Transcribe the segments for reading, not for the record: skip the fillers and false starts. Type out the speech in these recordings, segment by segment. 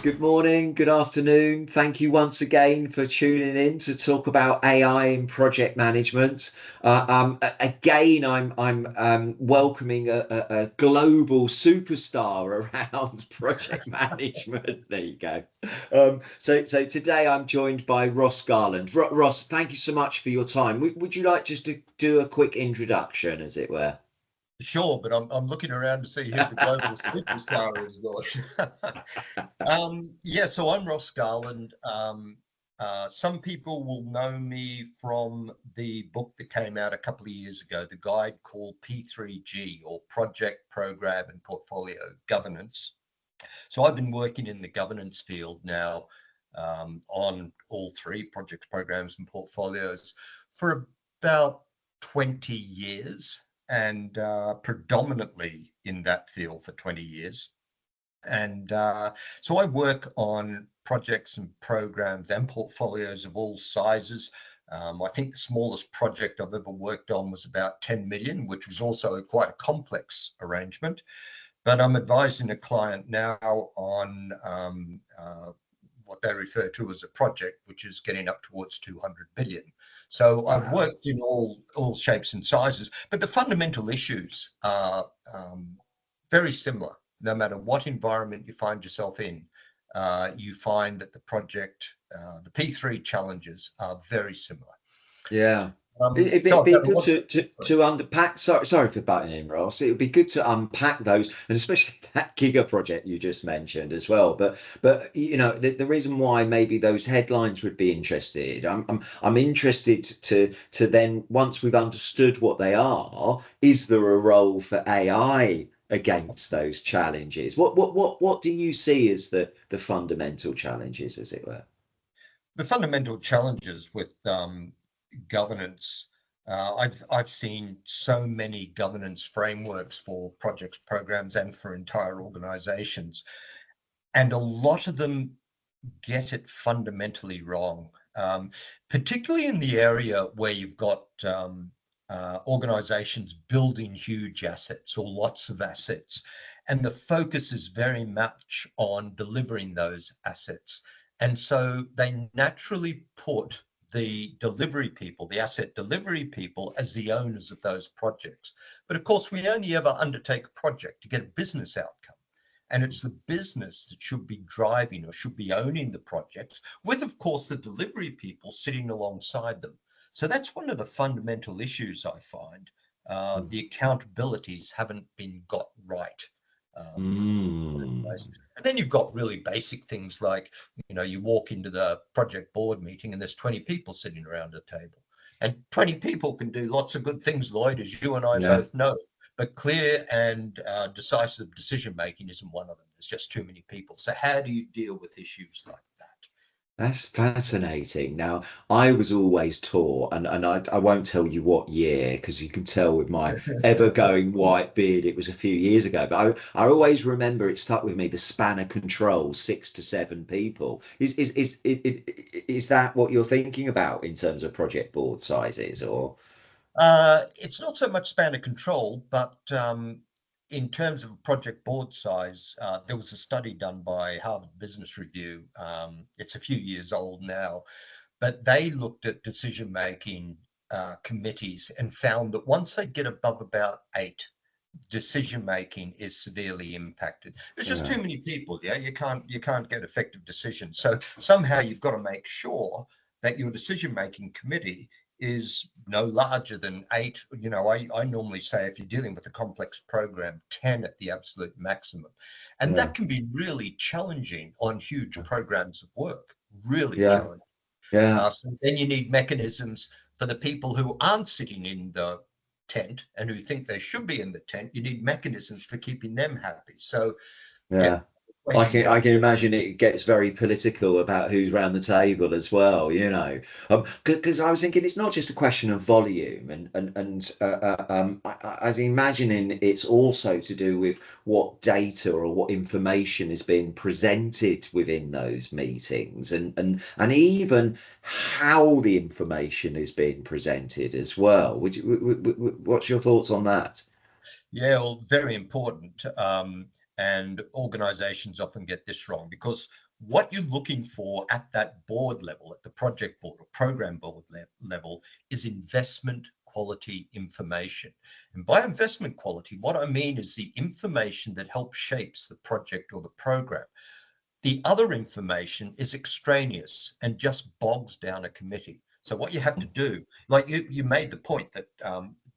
Good morning, good afternoon. Thank you once again for tuning in to talk about AI in project management. Again, I'm welcoming a global superstar around project management. There you go. So today I'm joined by Ross Garland. Ross, thank you so much for your time. Would you like just to do a quick introduction, as it were? Sure, but I'm looking around to see who the global superstar is, Lord. Yeah, so I'm Ross Garland. Some people will know me from the book that came out a couple of years ago, the guide called P3G, or Project, Program, and Portfolio Governance. So I've been working in the governance field now on all three projects, programs, and portfolios for about 20 years, and predominantly in that field for 20 years. And so I work on projects and programs and portfolios of all sizes. I think the smallest project I've ever worked on was about 10 million, which was also quite a complex arrangement. But I'm advising a client now on what they refer to as a project, which is getting up towards 200 billion. So I've worked in all shapes and sizes, but the fundamental issues are very similar. No matter what environment you find yourself in, you find that the project, the P3 challenges are very similar. Yeah. So It'd I've be done good lots. to unpack. Sorry for butting in, Ross. It would be good to unpack those, and especially that Giga project you just mentioned as well. But the reason why maybe those headlines would be interested. I'm interested to then, once we've understood what they are, is there a role for AI against those challenges? What do you see as the fundamental challenges, as it were? The fundamental challenges with governance. I've seen so many governance frameworks for projects, programs, and for entire organizations, and a lot of them get it fundamentally wrong, particularly in the area where you've got organizations building huge assets or lots of assets, and the focus is very much on delivering those assets. And so they naturally put the delivery people, the asset delivery people, as the owners of those projects. But of course, we only ever undertake a project to get a business outcome. And it's the business that should be driving or should be owning the projects, with, of course, the delivery people sitting alongside them. So that's one of the fundamental issues I find. The accountabilities haven't been got right. Mm. And then you've got really basic things like, you walk into the project board meeting and there's 20 people sitting around a table. And 20 people can do lots of good things, Lloyd, as you and I Yeah. both know. But clear and decisive decision making isn't one of them. There's just too many people. So how do you deal with issues like that? That's fascinating. Now, I was always taught, and I won't tell you what year, because you can tell with my ever-going white beard, it was a few years ago. But I always remember, it stuck with me, the span of control, 6 to 7 people. Is that what you're thinking about in terms of project board sizes, or? It's not so much span of control, but in terms of project board size, there was a study done by Harvard Business Review. It's a few years old now, but they looked at decision-making committees and found that once they get above about 8, decision-making is severely impacted. There's just Yeah. too many people. Yeah, you can't get effective decisions. So somehow you've got to make sure that your decision-making committee is no larger than 8. I normally say, if you're dealing with a complex program, 10 at the absolute maximum. And Yeah. that can be really challenging on huge programs of work, really Yeah. challenging. Yeah. So then you need mechanisms for the people who aren't sitting in the tent and who think they should be in the tent. You need mechanisms for keeping them happy. So, yeah. Yeah. I can imagine it gets very political about who's round the table as well, because I was thinking it's not just a question of volume, I was imagining it's also to do with what data or what information is being presented within those meetings, and even how the information is being presented as well. What's your thoughts on that? Yeah, well, very important. And organizations often get this wrong because what you're looking for at that board level, at the project board or program board level, is investment quality information. And by investment quality, what I mean is the information that helps shapes the project or the program. The other information is extraneous and just bogs down a committee. So what you have to do, like you made the point that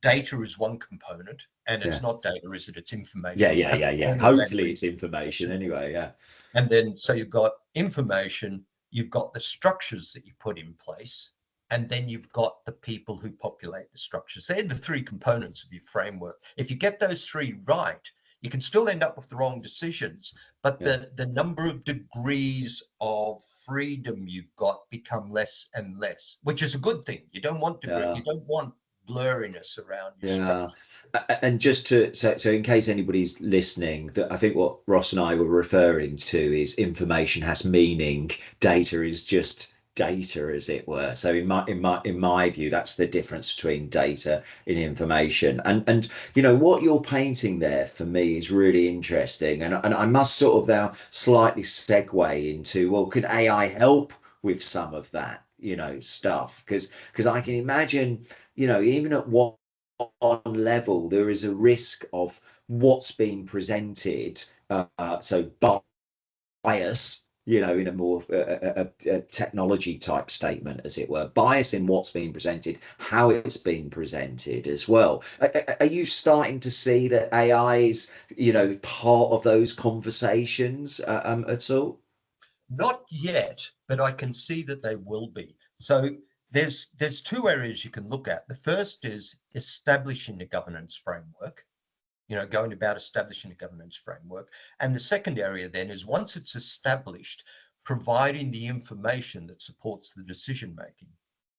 data is one component, and it's Yeah. not data, is it? It's Yeah, information. You yeah, have yeah, to yeah. formulate Hopefully it's information anyway. Yeah. and then, so you've got information, you've got the structures that you put in place, and then you've got the people who populate the structures. They're the three components of your framework. If you get those three right, you can still end up with the wrong decisions, but Yeah. the number of degrees of freedom you've got become less and less, which is a good thing. You don't want Yeah. you don't want blurriness around your Yeah. structure. And just to so in case anybody's listening, that I think what Ross and I were referring to is information has meaning, data is just data, as it were. So in my view, that's the difference between data and information. And what you're painting there for me is really interesting. And I must sort of now slightly segue into, well, could AI help with some of that, stuff? Because I can imagine, even at one level, there is a risk of what's being presented. So bias, in a more a technology type statement, as it were, bias in what's being presented, how it's being presented as well. Are you starting to see that AI is, part of those conversations at all? Not yet, but I can see that they will be. So there's two areas you can look at. The first is establishing a governance framework, going about establishing a governance framework. And the second area then is, once it's established, providing the information that supports the decision making.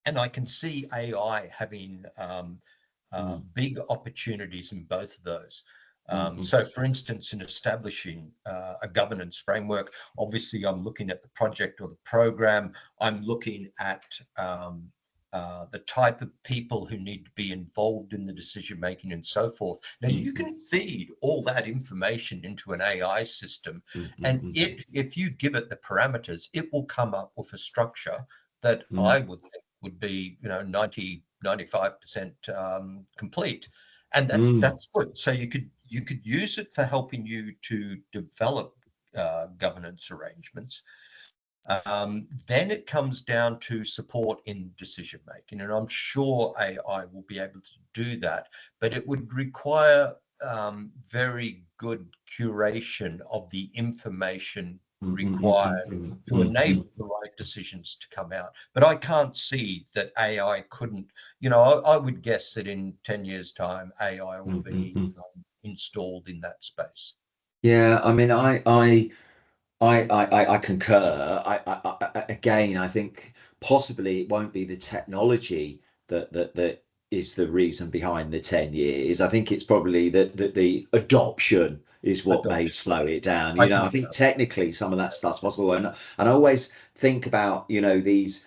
And I can see AI having big opportunities in both of those. So, for instance, in establishing a governance framework, obviously I'm looking at the project or the program. I'm looking at the type of people who need to be involved in the decision making and so forth. Now, you can feed all that information into an AI system, and if you give it the parameters, it will come up with a structure that I would think would be 90-95% complete, and that's good. So you could use it for helping you to develop governance arrangements. Then it comes down to support in decision making, and I'm sure AI will be able to do that, but it would require very good curation of the information required to enable the right decisions to come out. But I can't see that AI couldn't, I would guess that in 10 years' time, AI will be installed in that space. Yeah, I mean, I concur. Again, I think possibly it won't be the technology that is the reason behind the 10 years. I think it's probably that the adoption is what may Adoption. slow it down. I I think think technically some of that stuff's possible, and I always think about these.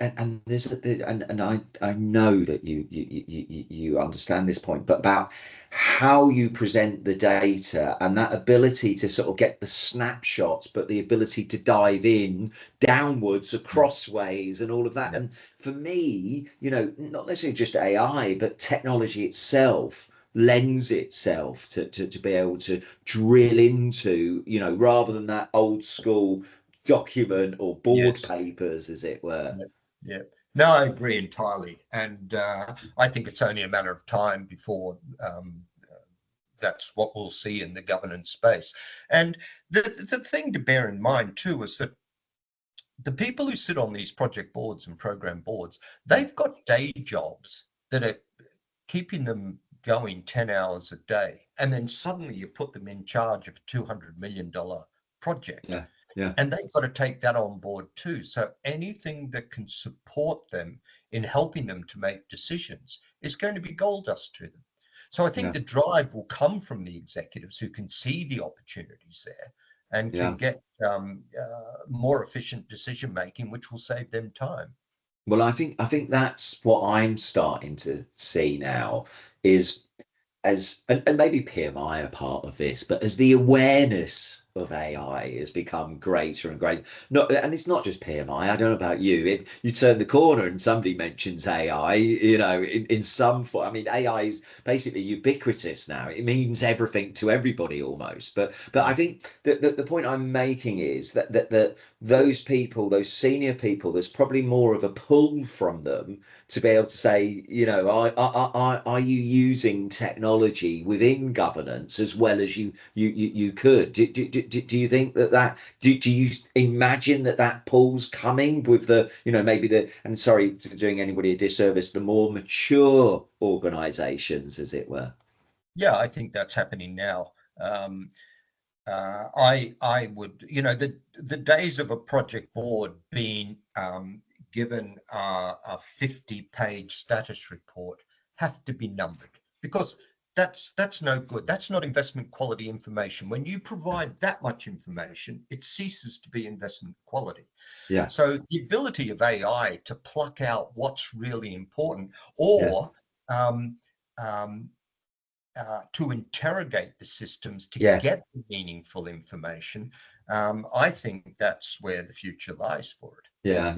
And there's and I know that you understand this point, but about how you present the data and that ability to sort of get the snapshots, but the ability to dive in downwards, across ways, and all of that. Yeah. And for me, not necessarily just AI, but technology itself lends itself to be able to drill into, rather than that old school document or board Yes. papers, as it were. Yeah. No, I agree entirely, and I think it's only a matter of time before that's what we'll see in the governance space. And the thing to bear in mind too is that the people who sit on these project boards and program boards, they've got day jobs that are keeping them going 10 hours a day, and then suddenly you put them in charge of a $200 million project. Yeah, yeah, And they've got to take that on board too. So anything that can support them in helping them to make decisions is going to be gold dust to them. So I think yeah, the drive will come from the executives who can see the opportunities there and can yeah. get more efficient decision making, which will save them time. Well, I think that's what I'm starting to see now is, and maybe PMI are part of this, but as the awareness of AI has become greater and greater. Not, and it's not just PMI. I don't know about you. If you turn the corner and somebody mentions AI, in some form, I mean, AI is basically ubiquitous now. It means everything to everybody almost. But I think that the point I'm making is that those people, those senior people, there's probably more of a pull from them to be able to say, are you using technology within governance as well as you could? Do you think do you imagine that pull's coming with and sorry for doing anybody a disservice, the more mature organizations, as it were? Yeah, I think that's happening now. I would, the days of a project board being given a 50-page status report have to be numbered, because that's no good. That's not investment quality information. When you provide that much information, it ceases to be investment quality. Yeah. So the ability of AI to pluck out what's really important, Yeah. or to interrogate the systems to Yeah. get the meaningful information, I think that's where the future lies for it. Yeah.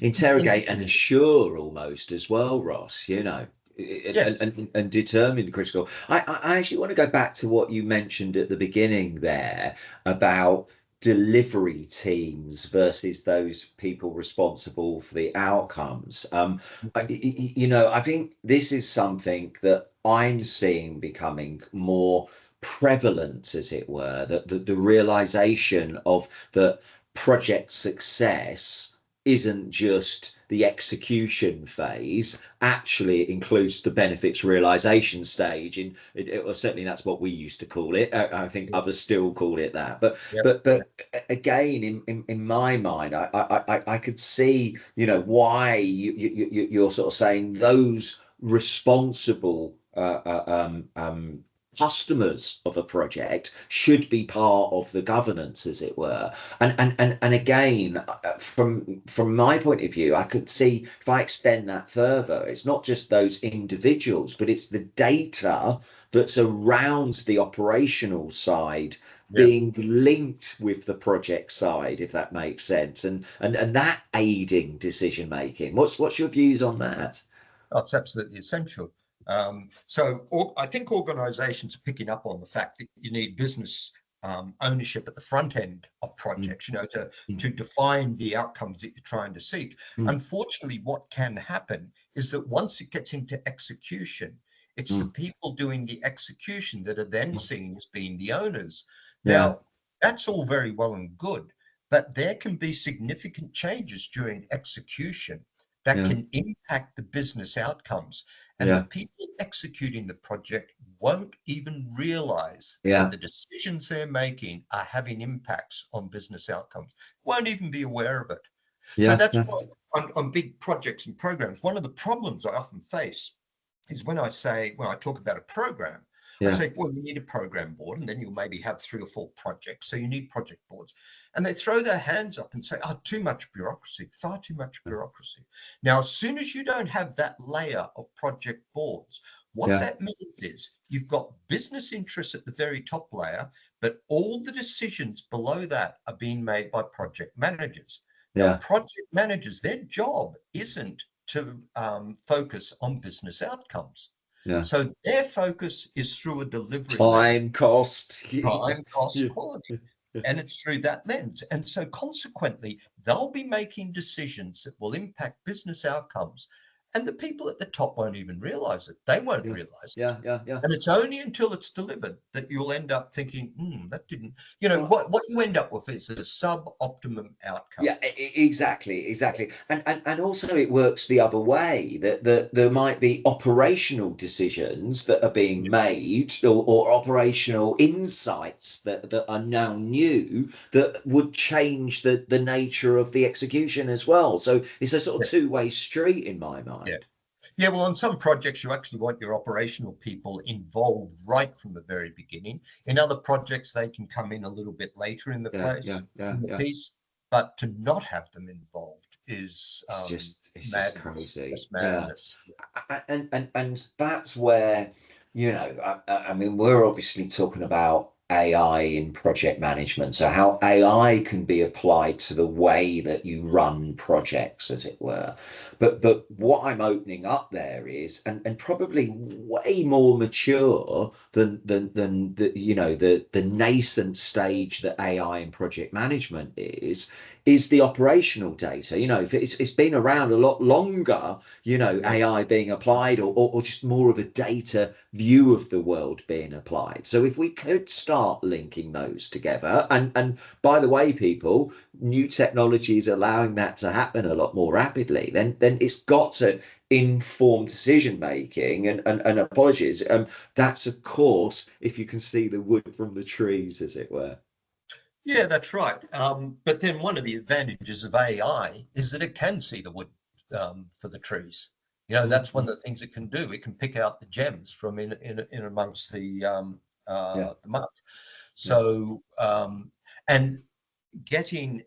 Interrogate and assure almost as well, Ross, Yes. and determine the critical. I actually want to go back to what you mentioned at the beginning there about delivery teams versus those people responsible for the outcomes. I think this is something that I'm seeing becoming more prevalent, as it were, that the realization of the project success isn't just the execution phase, actually it includes the benefits realization stage. Or certainly that's what we used to call it. I think others still call it that. But again, in my mind, I could see, why you're sort of saying those responsible customers of a project should be part of the governance, as it were. And again, from my point of view, I could see, if I extend that further, it's not just those individuals, but it's the data that's around the operational side being linked with the project side, if that makes sense, and that aiding decision making. What's your views on that? That's absolutely essential. So I think organizations are picking up on the fact that you need business ownership at the front end of projects, to define the outcomes that you're trying to seek. Unfortunately, what can happen is that once it gets into execution, it's the people doing the execution that are then seen as being the owners. Now, that's all very well and good, but there can be significant changes during execution that can impact the business outcomes. And the people executing the project won't even realize that the decisions they're making are having impacts on business outcomes, won't even be aware of it. So that's why on big projects and programs, one of the problems I often face is when I talk about a program, I say, well, you need a program board, and then you'll maybe have 3 or 4 projects. So you need project boards. And they throw their hands up and say, oh, too much bureaucracy, far too much bureaucracy. Now, as soon as you don't have that layer of project boards, what that means is you've got business interests at the very top layer, but all the decisions below that are being made by project managers. Now, project managers, their job isn't to focus on business outcomes. So their focus is through a delivery time cost quality, and it's through that lens. And so consequently, they'll be making decisions that will impact business outcomes, and the people at the top won't even realize it. They won't realize it. And it's only until it's delivered that you'll end up thinking, that didn't, what you end up with is a sub-optimum outcome. Exactly. And also it works the other way, that there might be operational decisions that are being made, or operational insights that are now new, that would change the nature of the execution as well. So it's a sort of two-way street in my mind. Yeah, well, on some projects, you actually want your operational people involved right from the very beginning. In other projects, they can come in a little bit later in the piece, but to not have them involved is it's just crazy. It's madness. And that's where, I mean, we're obviously talking about AI in project management. So how AI can be applied to the way that you run projects, as it were. But what I'm opening up there is, and probably way more mature than the, you know, the nascent stage that AI in project management is the operational data. You know, if it's been around a lot longer, you know, Yeah. AI being applied, or just more of a data view of the world being applied. So if we could start linking those together, and by the way, people, new technology is allowing that to happen a lot more rapidly, then it's got to inform decision making. And apologies, that's of course if you can see the wood from the trees, as it were. Yeah, that's right. But then one of the advantages of AI is that it can see the wood for the trees. You know, that's one Mhm. of the things it can do. It can pick out the gems from in amongst Yeah, the muck. yeah, So and getting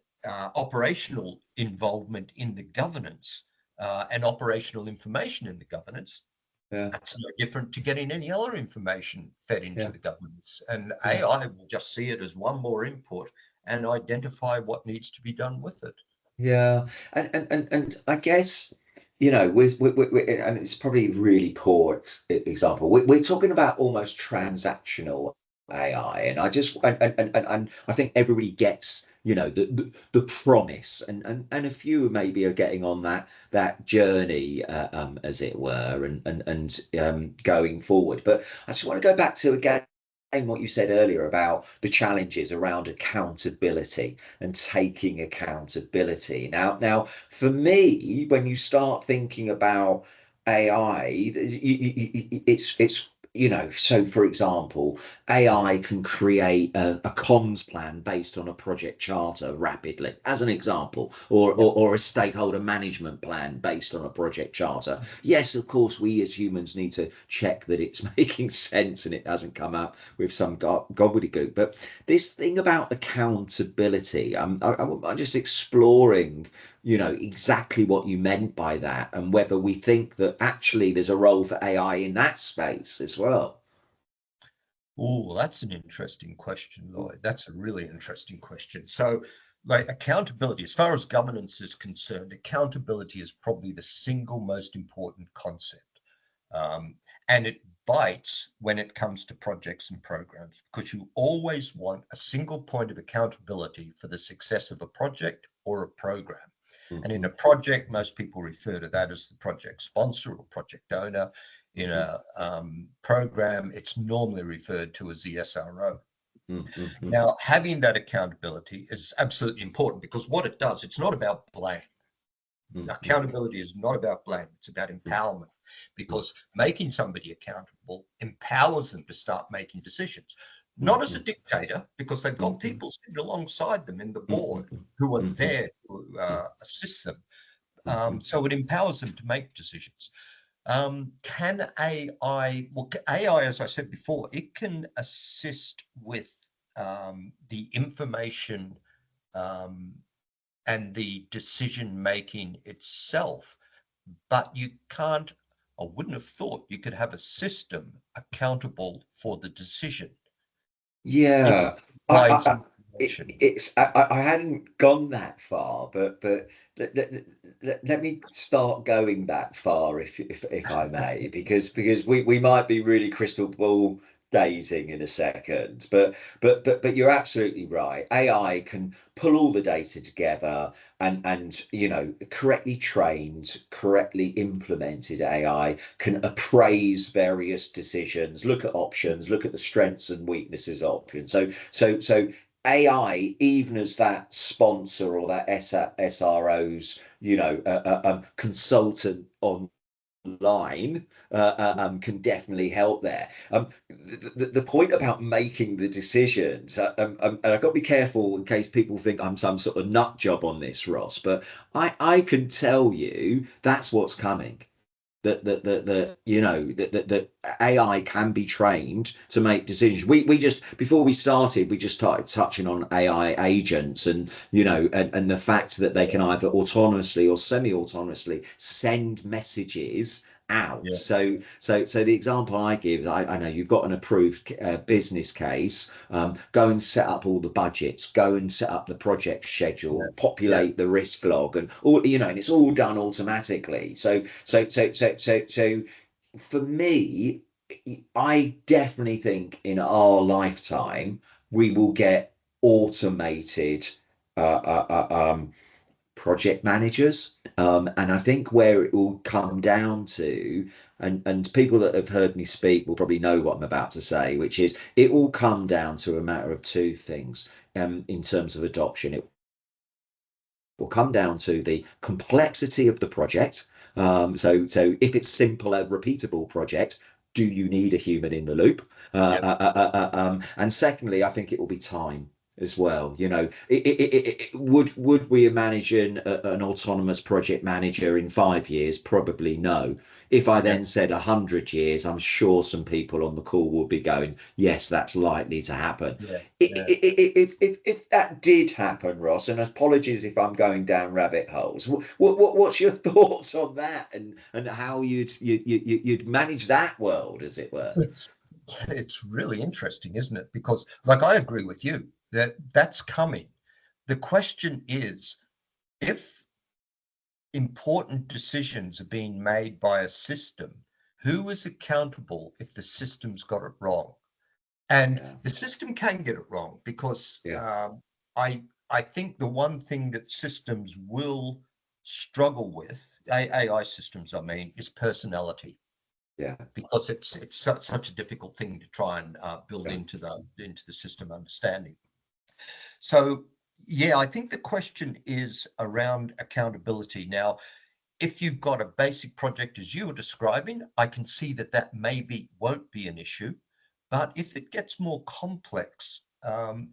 operational involvement in the governance and operational information in the governance, yeah, that's no different to getting any other information fed into yeah, the governance. And yeah. AI will just see it as one more input and identify what needs to be done with it. Yeah, and I guess, you know, and it's probably a really poor example. We're talking about almost transactional AI, and I just and I think everybody gets, you know, the promise, and a few maybe are getting on that journey, as it were, and going forward. But I just want to go back to again what you said earlier about the challenges around accountability and taking accountability. Now, for me, when you start thinking about AI, it's you know, so for example, AI can create a comms plan based on a project charter rapidly, as an example, Yep. or a stakeholder management plan based on a project charter. Yes, of course, we as humans need to check that it's making sense and it hasn't come up with some gobbledygook. But this thing about accountability, I'm just exploring, you know, exactly what you meant by that, and whether we think that actually there's a role for AI in that space as well. Oh, that's an interesting question, Lloyd. That's a really interesting question. So, like accountability, as far as governance is concerned, accountability is probably the single most important concept. Um, and it bites when it comes to projects and programs because you always want a single point of accountability for the success of a project or a program. And in Hmm. a project, most people refer to that as the project sponsor or project owner. In Hmm. a program, it's normally referred to as the SRO. Hmm. Now, having that accountability is absolutely important because what it does, it's not about blame. Hmm. Accountability is not about blame, it's about Hmm. empowerment because making somebody accountable empowers them to start making decisions. Not as a Hmm. dictator, because they've got Hmm. people sitting alongside them in the board Hmm. who are Hmm. there to assist them. Hmm. So it empowers them to make decisions. Can AI, well, AI, as I said before, it can assist with the information um, and the decision making itself, but you can't, I wouldn't have thought you could have a system accountable for the decision. It Yeah, provides information. I hadn't gone that far, but let me start going that far, if I may, because we might be really crystal ball gazing in a second, but you're absolutely right. AI can pull all the data together, and you know, correctly trained, correctly implemented AI can appraise various decisions, look at options, look at the strengths and weaknesses of options. So AI, even as that sponsor or that SRO's, you know, consultant online, can definitely help there. The point about making the decisions, and I've got to be careful in case people think I'm some sort of nut job on this, Ross, but I can tell you that's what's coming. That you know that AI can be trained to make decisions. We just, before we started, we just started touching on AI agents, and you know, and the fact that they can either autonomously or semi-autonomously send messages out. Yeah. So the example I give, I know you've got an approved business case. Go and set up all the budgets. Go and set up the project Yeah. schedule. Yeah. Populate the risk log, and all and it's all done automatically. So for me, I definitely think in our lifetime we will get automated project managers. And I think where it will come down to, and people that have heard me speak will probably know what I'm about to say, which is it will come down to a matter of two things in terms of adoption. It will come down to the complexity of the project. So if it's simple, a repeatable project, do you need a human in the loop? Yeah. And secondly, I think it will be time as well. Would we imagine an autonomous project manager in 5 years? Probably no. If I Yeah. then said 100 years, I'm sure some people on the call will be going, yes, that's likely to happen. Yeah. Yeah. If that did happen, Ross, and apologies if I'm going down rabbit holes, what's your thoughts on that, and how you'd manage that world, as it were? It's really interesting, isn't it? Because, like, I agree with you that that's coming. The question is, if important decisions are being made by a system, who is accountable if the system's got it wrong? And Yeah, the system can get it wrong because yeah, I think the one thing that systems will struggle with, AI systems, I mean, is personality, yeah, because it's such a difficult thing to try and build yeah, into the system understanding. So yeah, I think the question is around accountability. Now, if you've got a basic project as you were describing, I can see that maybe won't be an issue. But if it gets more complex, and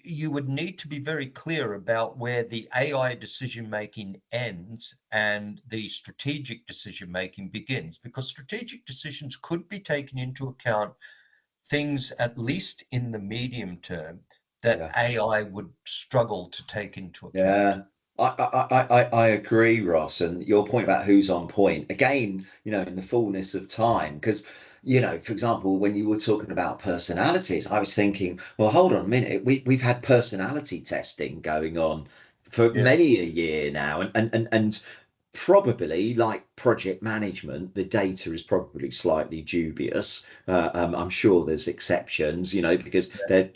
you would need to be very clear about where the AI decision making ends and the strategic decision making begins, because strategic decisions could be taken into account things, at least in the medium term, that yeah. AI would struggle to take into account. Yeah, I agree, Ross. And your point about who's on point, again, in the fullness of time, because, for example, when you were talking about personalities, I was thinking, well, hold on a minute, we've had personality testing going on for Yeah, many a year now, and probably like project management, the data is probably slightly dubious. I'm sure there's exceptions, because yeah, they're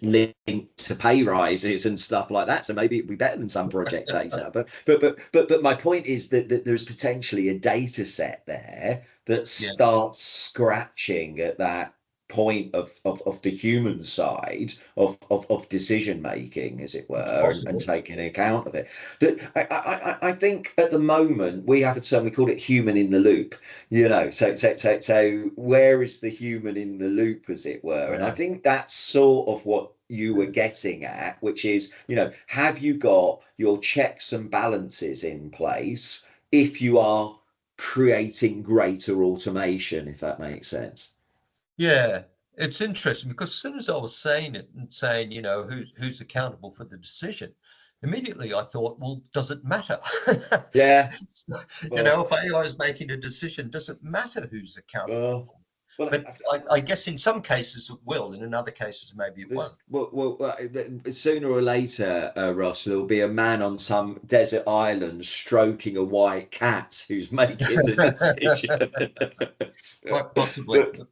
linked to pay rises and stuff like that. So maybe it'd be better than some project data. But my point is that there's potentially a data set there that yeah, starts scratching at that point of the human side of decision making, as it it's were, and possible. taking account of it. That I think at the moment we have a term, we call it human in the loop. So where is the human in the loop, as it were? And I Yeah, think that's sort of what you were getting at, which is, have you got your checks and balances in place if you are creating greater automation, if that makes sense? yeah. It's interesting because as soon as I was saying it and saying, who's accountable for the decision, immediately I thought, well, does it matter? Yeah. If Well, AI is making a decision, does it matter who's accountable well, for it? well, But I guess in some cases it will, and in other cases maybe it won't. sooner or later, Ross, there'll be a man on some desert island stroking a white cat who's making the decision. Quite possibly. But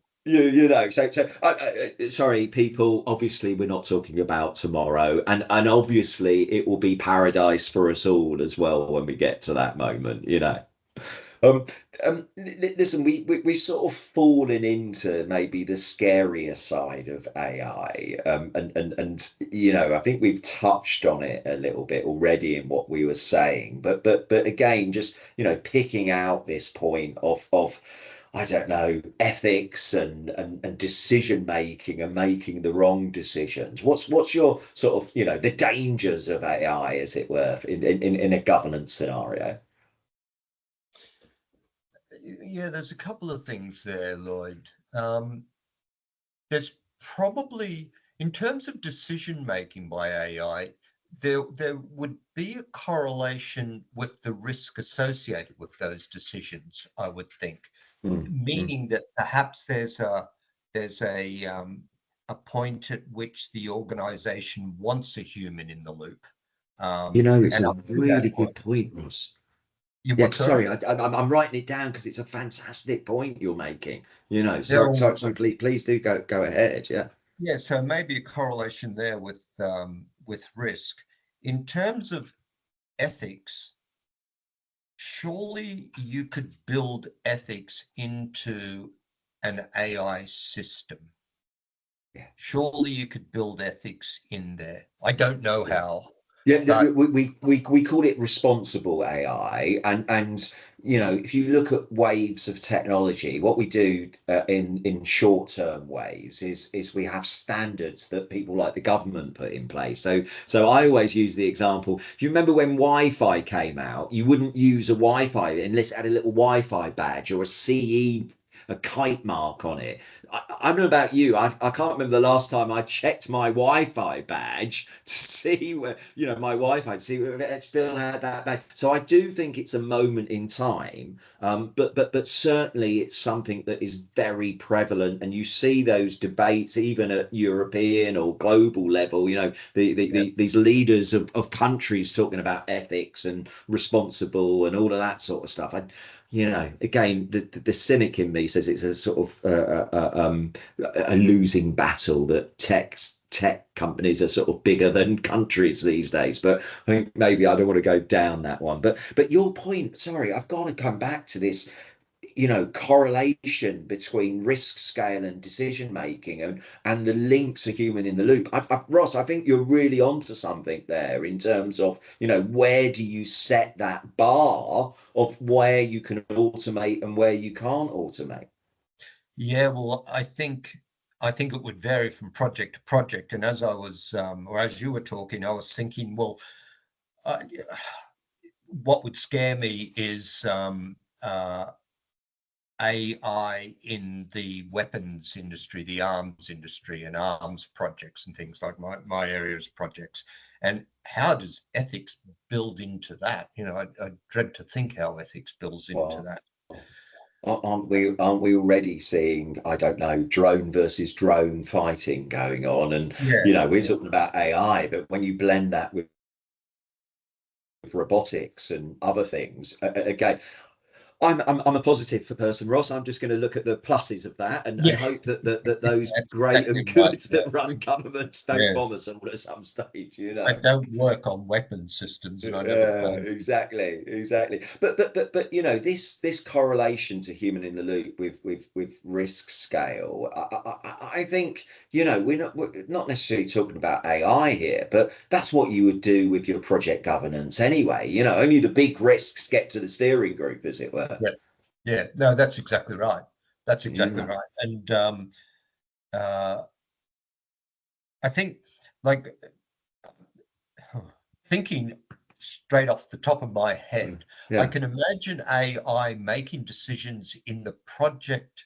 sorry, people. Obviously, we're not talking about tomorrow, and obviously, it will be paradise for us all as well when we get to that moment. Um, Listen, we've sort of fallen into maybe the scarier side of AI, and I think we've touched on it a little bit already in what we were saying, but again, just picking out this point of I don't know, ethics and decision making and making the wrong decisions. What's your sort of the dangers of AI, as it were, in a governance scenario? Yeah, there's a couple of things there, Lloyd. There's probably, in terms of decision making by AI, there would be a correlation with the risk associated with those decisions, I would think, meaning that perhaps there's a point at which the organization wants a human in the loop. It's And a up to that really point, good point, Ross. you Yeah, what, sorry? sorry, I'm writing it down because it's a fantastic point you're making. There are, So please do go ahead. Yeah. yeah, so maybe a correlation there with risk. In terms of ethics, surely you could build ethics into an AI system. Yeah. Surely you could build ethics in there. I don't know how, Yeah, but we call it responsible AI, and if you look at waves of technology, what we do in short term waves is we have standards that people like the government put in place. So I always use the example. If you remember when Wi-Fi came out, you wouldn't use a Wi-Fi unless it had a little Wi-Fi badge or a CE, a kite mark on it. I don't know about you. I can't remember the last time I checked my Wi-Fi badge to see where, my Wi-Fi, to see if it still had that badge. So I do think it's a moment in time, but certainly it's something that is very prevalent, and you see those debates even at European or global level. These leaders of countries talking about ethics and responsible and all of that sort of stuff. Again, the cynic in me says it's a sort of a losing battle, that tech companies are sort of bigger than countries these days. But I think maybe I don't want to go down that one. But your point, sorry, I've got to come back to this, correlation between risk scale and decision making, and the links to human in the loop. Ross, I think you're really onto something there in terms of, where do you set that bar of where you can automate and where you can't automate? yeah, well, I think it would vary from project to project. And as I was, or as you were talking, I was thinking, well, uh, what would scare me is AI in the weapons industry, the arms industry, and arms projects and things like my area's projects. And how does ethics build into that? I dread to think how ethics builds into Well, that. aren't we already seeing, I don't know, drone versus drone fighting going on? And Yeah, we're yeah. talking about AI, but when you blend that with robotics and other things, again, I'm a positive person, Ross. I'm just going to look at the pluses of that, and Yeah, hope that those that's great exactly and right. goods Yeah, that run governments don't bomb us yes. all at some stage. I don't work on weapon systems, and I never Yeah, plan. exactly. But this correlation to human in the loop with risk scale, I think, we're not necessarily talking about AI here, but that's what you would do with your project governance anyway. Only the big risks get to the steering group, as it were. Yeah, yeah. No, that's exactly right. That's exactly Yeah, right. And uh, I think, like, thinking straight off the top of my head, I yeah, can imagine AI making decisions in the project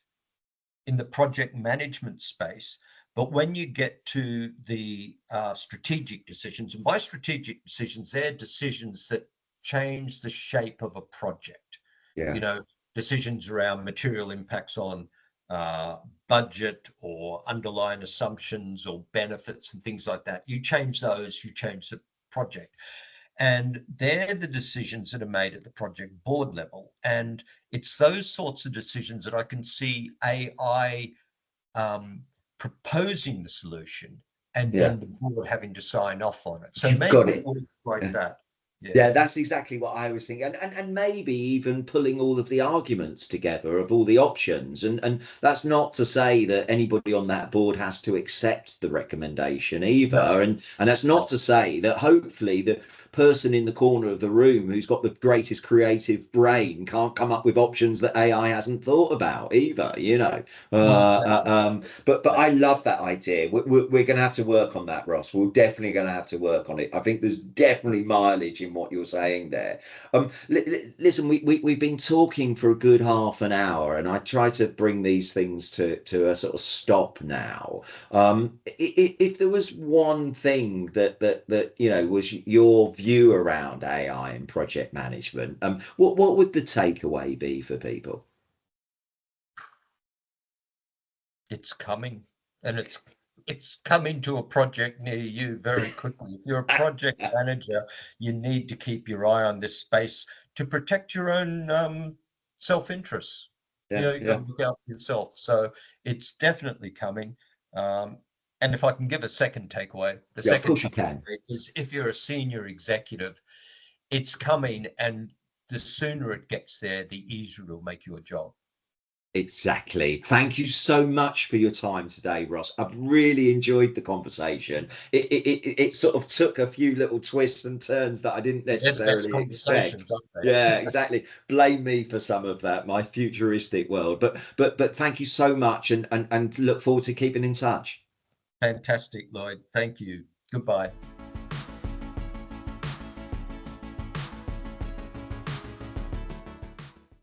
management space. But when you get to the strategic decisions, and by strategic decisions, they're decisions that change the shape of a project. yeah. You know, decisions around material impacts on uh, budget or underlying assumptions or benefits and things like that. You change those, you change the project. And they're the decisions that are made at the project board level. And it's those sorts of decisions that I can see AI um, proposing the solution and Yeah. then the board having to sign off on it. So You've maybe got it it. works like Yeah. that. Yeah. Yeah, that's exactly what I was thinking. And maybe even pulling all of the arguments together of all the options. And that's not to say that anybody on that board has to accept the recommendation No, either. And that's no. not to say that hopefully the person in the corner of the room who's got the greatest creative brain can't come up with options that AI hasn't thought about either. Exactly. But I love that idea. We're going to have to work on that, Ross. We're definitely going to have to work on it. I think there's definitely mileage in what you're saying there. Listen, we've been talking for a good half an hour, and I try to bring these things to a sort of stop now. If there was one thing that was your view around AI and project management, what would the takeaway be for people? It's coming, and it's coming to a project near you very quickly. If you're a project manager, you need to keep your eye on this space to protect your own self-interests. Yeah, You've got yeah, to look out for yourself. So it's definitely coming. Um, and if I can give a second takeaway, the yeah. Of second course you can. takeaway is if you're a senior executive, it's coming, and the sooner it gets there, the easier it'll make your job. Exactly. Thank you so much for your time today, Ross. I've really enjoyed the conversation. It sort of took a few little twists and turns that I didn't They're the best necessarily expect. conversations, aren't Yeah, they? exactly. Blame me for some of that, my futuristic world. But thank you so much, and look forward to keeping in touch. Fantastic, Lloyd. Thank you. Goodbye.